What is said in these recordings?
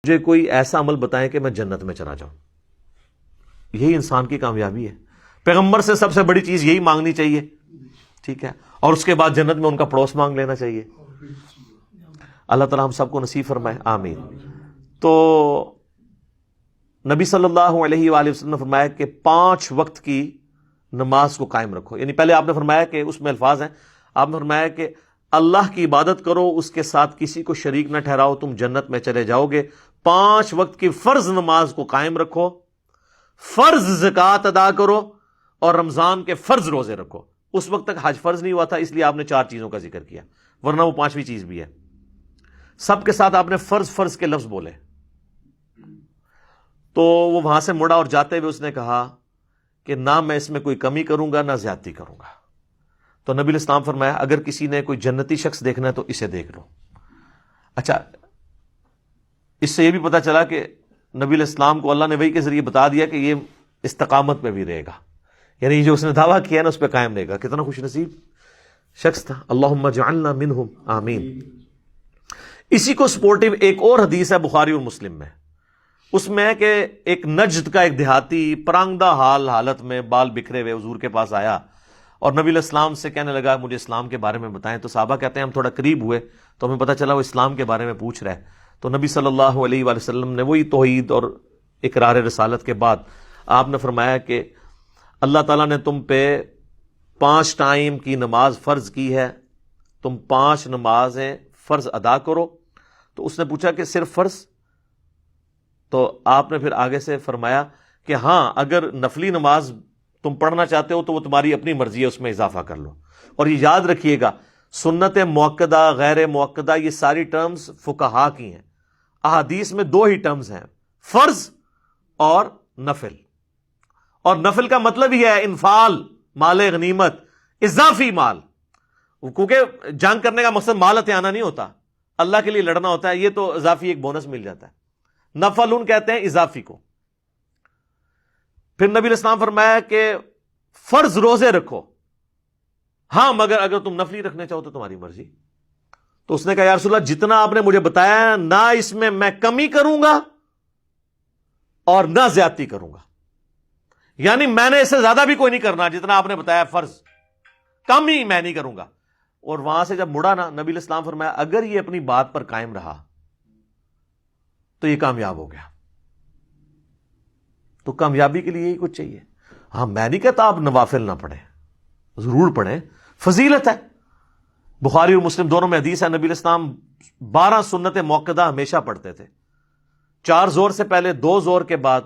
مجھے کوئی ایسا عمل بتائیں کہ میں جنت میں چلا جاؤں. یہی انسان کی کامیابی ہے. پیغمبر سے سب سے بڑی چیز یہی مانگنی چاہیے, ٹھیک ہے, اور اس کے بعد جنت میں ان کا پڑوس مانگ لینا چاہیے. اللہ تعالی ہم سب کو نصیب فرمائے, آمین. تو نبی صلی اللہ علیہ وآلہ وسلم نے فرمایا کہ 5 وقت کی نماز کو قائم رکھو. یعنی پہلے آپ نے فرمایا کہ اس میں الفاظ ہیں, آپ نے فرمایا کہ اللہ کی عبادت کرو, اس کے ساتھ کسی کو شریک نہ ٹھہراؤ, تم جنت میں چلے جاؤ گے. 5 وقت کی فرض نماز کو قائم رکھو, فرض زکوٰۃ ادا کرو, اور رمضان کے فرض روزے رکھو. اس وقت تک حج فرض نہیں ہوا تھا, اس لیے آپ نے 4 چیزوں کا ذکر کیا, ورنہ وہ 5ویں چیز بھی ہے. سب کے ساتھ آپ نے فرض فرض کے لفظ بولے. تو وہ وہاں سے مڑا اور جاتے ہوئے اس نے کہا کہ نہ میں اس میں کوئی کمی کروں گا نہ زیادتی کروں گا. تو نبی علیہ السلام فرمایا اگر کسی نے کوئی جنتی شخص دیکھنا ہے تو اسے دیکھ لو. اچھا, اس سے یہ بھی پتا چلا کہ نبی علیہ السلام کو اللہ نے وحی کے ذریعے بتا دیا کہ یہ استقامت پہ بھی رہے گا, یعنی جو اس نے دعویٰ کیا نا اس پہ قائم رہے گا. کتنا خوش نصیب شخص تھا. اللہم اجعلنا منہم, آمین. اسی کو سپورٹیو ایک اور حدیث ہے بخاری اور مسلم میں. اس میں کہ ایک نجد کا ایک دیہاتی پرانگدہ حالت میں بال بکھرے ہوئے حضور کے پاس آیا اور نبی علیہ السلام سے کہنے لگا مجھے اسلام کے بارے میں بتائیں. تو صحابہ کہتے ہیں ہم تھوڑا قریب ہوئے تو ہمیں پتہ چلا وہ اسلام کے بارے میں پوچھ رہا ہے. تو نبی صلی اللہ علیہ وآلہ وسلم نے وہی توحید اور اقرار رسالت کے بعد آپ نے فرمایا کہ اللہ تعالیٰ نے تم پہ 5 ٹائم کی نماز فرض کی ہے, تم 5 نمازیں فرض ادا کرو. تو اس نے پوچھا کہ صرف فرض؟ تو آپ نے پھر آگے سے فرمایا کہ ہاں اگر نفلی نماز تم پڑھنا چاہتے ہو تو وہ تمہاری اپنی مرضی ہے, اس میں اضافہ کر لو. اور یہ یاد رکھیے گا سنت موقدہ غیر موقدہ یہ ساری ٹرمز فقہا کی ہیں. احادیث میں 2 ہی ٹرمز ہیں, فرض اور نفل. اور نفل کا مطلب ہی ہے انفال, مال غنیمت, اضافی مال. کیونکہ جنگ کرنے کا مقصد مال ہتھیانا نہیں ہوتا, اللہ کے لیے لڑنا ہوتا ہے, یہ تو اضافی ایک بونس مل جاتا ہے. نفل کہتے ہیں اضافی کو. پھر نبی علیہ السلام فرمایا کہ فرض روزے رکھو, ہاں مگر اگر تم نفلی رکھنے چاہو تو تمہاری مرضی. تو اس نے کہا یا رسول اللہ جتنا آپ نے مجھے بتایا نہ اس میں میں کمی کروں گا اور نہ زیادتی کروں گا, یعنی میں نے اس سے زیادہ بھی کوئی نہیں کرنا جتنا آپ نے بتایا فرض, کم ہی میں نہیں کروں گا. اور وہاں سے جب مڑا نا نبی علیہ السلام فرمایا اگر یہ اپنی بات پر قائم رہا تو یہ کامیاب ہو گیا. تو کامیابی کے لیے یہی کچھ چاہیے. ہاں میں نہیں کہتا آپ نوافل نہ پڑھیں, ضرور پڑھیں, فضیلت ہے. بخاری اور مسلم دونوں میں حدیث ہے نبی علیہ السلام 12 سنت موقدہ ہمیشہ پڑھتے تھے. 4 ظہر سے پہلے, 2 ظہر کے بعد,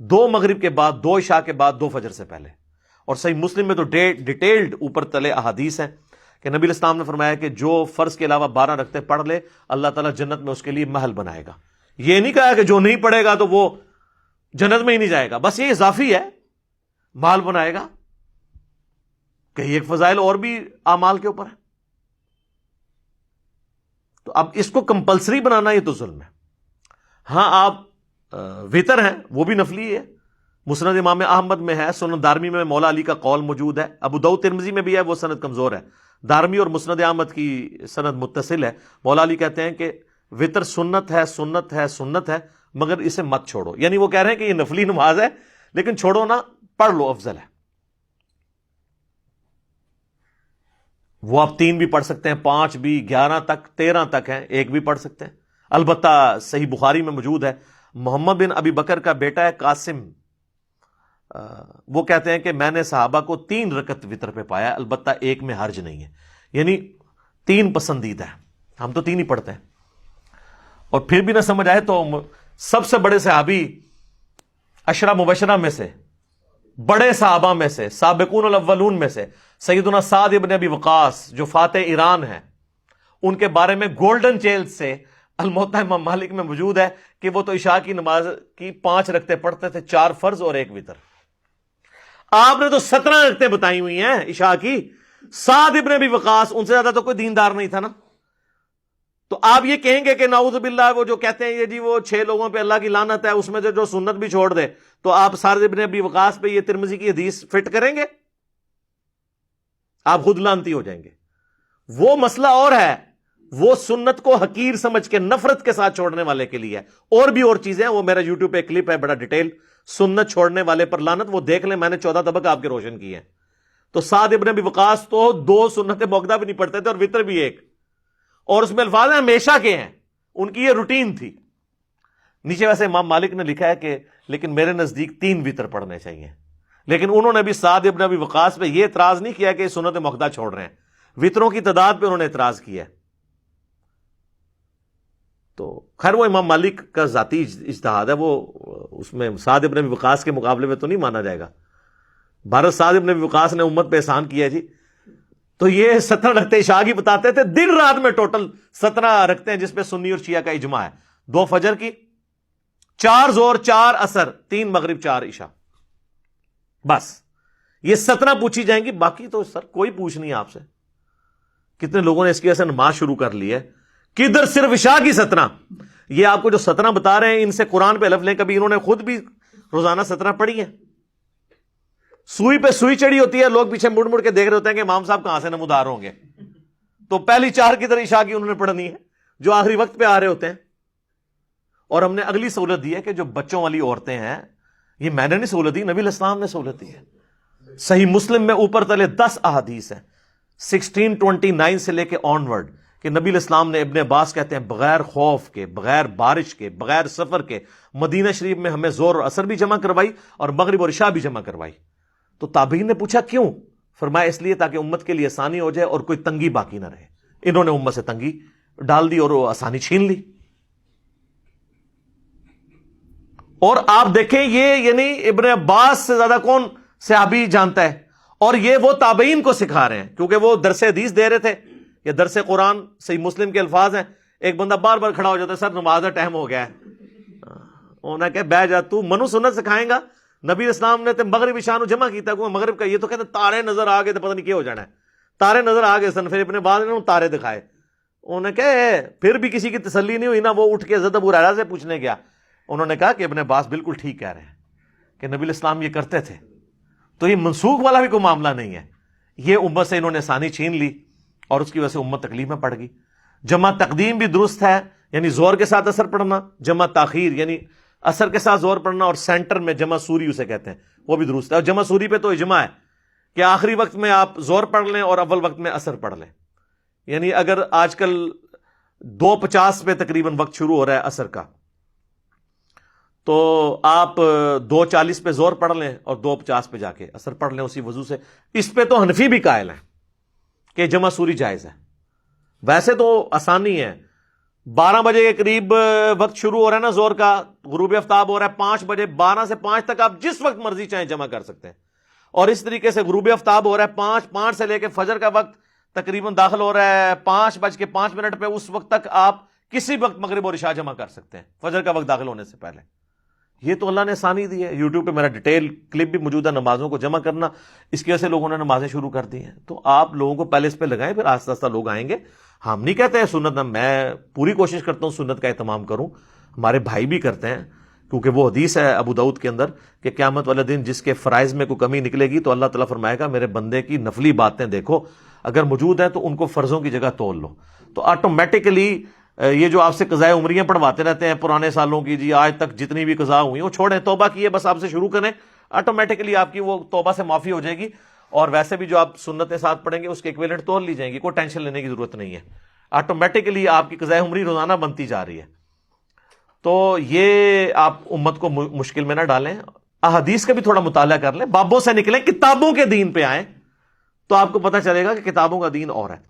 2 مغرب کے بعد, 2 عشاء کے بعد, 2 فجر سے پہلے. اور صحیح مسلم میں تو ڈیٹیلڈ اوپر تلے احادیث ہیں کہ نبی علیہ السلام نے فرمایا کہ جو فرض کے علاوہ 12 رکھتے پڑھ لے اللہ تعالیٰ جنت میں اس کے لیے محل بنائے گا. یہ نہیں کہا کہ جو نہیں پڑھے گا تو وہ جنت میں ہی نہیں جائے گا, بس یہ اضافی ہے, مال بنائے گا. کہیں ایک فضائل اور بھی اعمال کے اوپر ہے. تو اب اس کو کمپلسری بنانا یہ تو ظلم ہے. ہاں آپ وتر ہیں وہ بھی نفلی ہے, مسند امام احمد میں ہے, سنن دارمی میں مولا علی کا قول موجود ہے, ابو داؤد ترمذی میں بھی ہے, وہ سند کمزور ہے. دارمی اور مسند احمد کی سند متصل ہے. مولا علی کہتے ہیں کہ وتر سنت ہے, سنت ہے, سنت ہے, مگر اسے مت چھوڑو. یعنی وہ کہہ رہے ہیں کہ یہ نفلی نماز ہے لیکن چھوڑو نہ, پڑھ لو, افضل ہے. وہ آپ 3 بھی پڑھ سکتے ہیں, 5 بھی, 11 تک, 13 تک ہیں, 1 بھی پڑھ سکتے ہیں. البتہ صحیح بخاری میں موجود ہے محمد بن ابی بکر کا بیٹا ہے قاسم, وہ کہتے ہیں کہ میں نے صحابہ کو 3 رکعت وتر پہ پایا, البتہ 1 میں حرج نہیں ہے. یعنی 3 پسندیدہ ہے, ہم تو 3 ہی پڑھتے ہیں. اور پھر بھی نہ سمجھ آئے تو سب سے بڑے صحابی 10 مبشرہ میں سے, بڑے صحابہ میں سے, سابقون الاولون میں سے سیدنا سعد ابن ابی وقاص جو فاتح ایران ہیں, ان کے بارے میں گولڈن چیل سے الموطا امام مالک میں موجود ہے کہ وہ تو عشاء کی نماز کی 5 رکعتیں پڑھتے تھے, 4 فرض اور 1 وتر. آپ نے تو 17 رکعتیں بتائی ہوئی ہیں عشاء کی. سعد ابن ابی وقاص ان سے زیادہ تو کوئی دیندار نہیں تھا نا. تو آپ یہ کہیں گے کہ نعوذ باللہ وہ جو کہتے ہیں یہ جی وہ 6 لوگوں پہ اللہ کی لعنت ہے, اس میں سے جو سنت بھی چھوڑ دے, تو آپ سعد ابن ابی وقاص پہ یہ ترمذی کی حدیث فٹ کریں گے؟ آپ خود لعنتی ہو جائیں گے. وہ مسئلہ اور ہے, وہ سنت کو حقیر سمجھ کے نفرت کے ساتھ چھوڑنے والے کے لیے ہے. اور بھی اور چیزیں ہیں, وہ میرا یوٹیوب پہ کلپ ہے بڑا ڈیٹیل, سنت چھوڑنے والے پر لعنت, وہ دیکھ لیں, میں نے 14 طبق آپ کے روشن کیے ہیں. تو سعد ابن ابی وقاص تو 2 سنت موقدہ بھی نہیں پڑھتے تھے اور وطر بھی 1, اور اس میں الفاظ ہیں ہمیشہ کے ہیں, ان کی یہ روٹین تھی. نیچے ویسے امام مالک نے لکھا ہے کہ لیکن میرے نزدیک 3 وطر پڑھنے چاہیے, لیکن انہوں نے بھی سعد ابن ابی وقاص پہ یہ اعتراض نہیں کیا کہ سنت موقدہ چھوڑ رہے ہیں, وطروں کی تعداد پہ انہوں نے اعتراض کیا ہے. تو خیر وہ امام مالک کا ذاتی اجتہاد ہے, وہ اس میں سعد ابن ابی وقاص کے مقابلے میں تو نہیں مانا جائے گا. بھارت سعد ابن ابی وقاص نے امت پہ احسان کیا جی, تو یہ 17 رکھتے عشاء کی بتاتے تھے, دن رات میں ٹوٹل 17 رکھتے ہیں جس پہ سنی اور شیعہ کا اجماع ہے. 2 فجر کی, 4 ظہر, 4 عصر, 3 مغرب, 4 عشاء, بس یہ 17 پوچھی جائیں گی. باقی تو سر کوئی پوچھ نہیں آپ سے. کتنے لوگوں نے اس کی وجہ سے نماز شروع کر لی ہے, کدھر صرف عشاء کی 17. یہ آپ کو جو 17 بتا رہے ہیں ان سے قرآن پہ الف لیں, کبھی انہوں نے خود بھی روزانہ 17 پڑھی ہیں. سوئی پہ سوئی چڑی ہوتی ہے, لوگ پیچھے مڑ مڑ کے دیکھ رہے ہوتے ہیں کہ امام صاحب کہاں سے نمودار ہوں گے. تو پہلی 4 کی طرح عشاء کی انہوں نے پڑھنی ہے جو آخری وقت پہ آ رہے ہوتے ہیں. اور ہم نے اگلی سہولت دی ہے کہ جو بچوں والی عورتیں ہیں, یہ میں نے نہیں سہولت دی, نبی الاسلام نے سہولت دی ہے. صحیح مسلم میں اوپر تلے 10 احادیث ہیں 1629 سے لے کے آن ورڈ, کہ نبی الاسلام نے, ابن عباس کہتے ہیں, بغیر خوف کے, بغیر بارش کے, بغیر سفر کے مدینہ شریف میں ہمیں زور اور عصر بھی جمع کروائی اور مغرب اور عشاء بھی جمع کروائی. تو تابعین نے پوچھا کیوں؟ فرمایا اس لیے تاکہ امت کے لیے آسانی ہو جائے اور کوئی تنگی باقی نہ رہے. انہوں نے امت سے تنگی ڈال دی اور وہ آسانی چھین لی. اور آپ دیکھیں یہ یعنی ابن عباس سے زیادہ کون صحابی جانتا ہے, اور یہ وہ تابعین کو سکھا رہے ہیں کیونکہ وہ درس حدیث دے رہے تھے یا درس قرآن. صحیح مسلم کے الفاظ ہیں, ایک بندہ بار بار کھڑا ہو جاتا ہے, سر نماز کا ٹائم ہو گیا ہے. انہوں نے کہا بہ جا, تو منو سنت سکھائیں گا. نبی اسلام نے مغرب عشاء نو جمع کیتا کہ مغرب کا, یہ تو کہتے تارے نظر آ گئے تو پتہ نہیں کیا ہو جانا ہے, تارے نظر آ گئے سن. پھر اپنے بعد نے تارے دکھائے. انہوں نے کہا پھر بھی کسی کی تسلی نہیں ہوئی نا, وہ اٹھ کے حضرت ابو ہریرہ سے پوچھنے گیا. انہوں نے کہا کہ ابن عباس بالکل ٹھیک کہہ رہے ہیں کہ نبی الاسلام یہ کرتے تھے. تو یہ منسوخ والا بھی کوئی معاملہ نہیں ہے, یہ امت سے انہوں نے آسانی چھین لی اور اس کی وجہ سے امت تکلیف میں پڑ گئی. جمع تقدیم بھی درست ہے, یعنی زور کے ساتھ اثر پڑھنا. جمع تاخیر یعنی اثر کے ساتھ زور پڑھنا, اور سینٹر میں جمع سوری اسے کہتے ہیں, وہ بھی درست ہے. اور جمع سوری پہ تو اجماع ہے کہ آخری وقت میں آپ زور پڑھ لیں اور اول وقت میں اثر پڑھ لیں. یعنی اگر آج کل 2:50 پہ تقریباً وقت شروع ہو رہا ہے اثر کا, تو آپ 2:40 پہ زور پڑھ لیں اور 2:50 پہ جا کے اثر پڑھ لیں اسی وضو سے. اس پہ تو حنفی بھی قائل ہیں کہ جمع سوری جائز ہے. ویسے تو آسانی ہے, 12 بجے کے قریب وقت شروع ہو رہا ہے نا زور کا, غروب آفتاب ہو رہا ہے 5 بجے, 12 سے 5 تک آپ جس وقت مرضی چاہیں جمع کر سکتے ہیں. اور اس طریقے سے غروب آفتاب ہو رہا ہے 5 سے لے کے فجر کا وقت تقریباً داخل ہو رہا ہے 5:05 پہ, اس وقت تک آپ کسی وقت مغرب اور عشاء جمع کر سکتے ہیں فجر کا وقت داخل ہونے سے پہلے. یہ تو اللہ نے آسانی دی ہے. یوٹیوب پہ میرا ڈیٹیل کلپ بھی موجود ہے نمازوں کو جمع کرنا, اس کی وجہ سے لوگوں نے نمازیں شروع کر دی ہیں. تو آپ لوگوں کو پہلے اس پہ لگائیں, پھر آہستہ آہستہ لوگ آئیں گے. ہم نہیں کہتے ہیں سنت, میں پوری کوشش کرتا ہوں سنت کا اہتمام کروں, ہمارے بھائی بھی کرتے ہیں, کیونکہ وہ حدیث ہے ابو داؤد کے اندر کہ قیامت والے دن جس کے فرائض میں کوئی کمی نکلے گی تو اللہ تعالیٰ فرمائے گا میرے بندے کی نفلی باتیں دیکھو, اگر موجود ہیں تو ان کو فرضوں کی جگہ تول لو. تو آٹومیٹکلی یہ جو آپ سے قضائے عمریاں پڑھواتے رہتے ہیں پرانے سالوں کی, جی آج تک جتنی بھی قضا ہوئی وہ چھوڑیں, توبہ کیے بس آپ سے شروع کریں, آٹومیٹکلی آپ کی وہ توبہ سے معافی ہو جائے گی. اور ویسے بھی جو آپ سنتیں ساتھ پڑھیں گے اس کے ایکویلنٹ تول لی جائیں گی, کوئی ٹینشن لینے کی ضرورت نہیں ہے. آٹومیٹکلی آپ کی قضائے عمری روزانہ بنتی جا رہی ہے. تو یہ آپ امت کو مشکل میں نہ ڈالیں, احادیث کا بھی تھوڑا مطالعہ کر لیں, بابوں سے نکلیں, کتابوں کے دین پہ آئیں, تو آپ کو پتہ چلے گا کہ کتابوں کا دین اور ہے.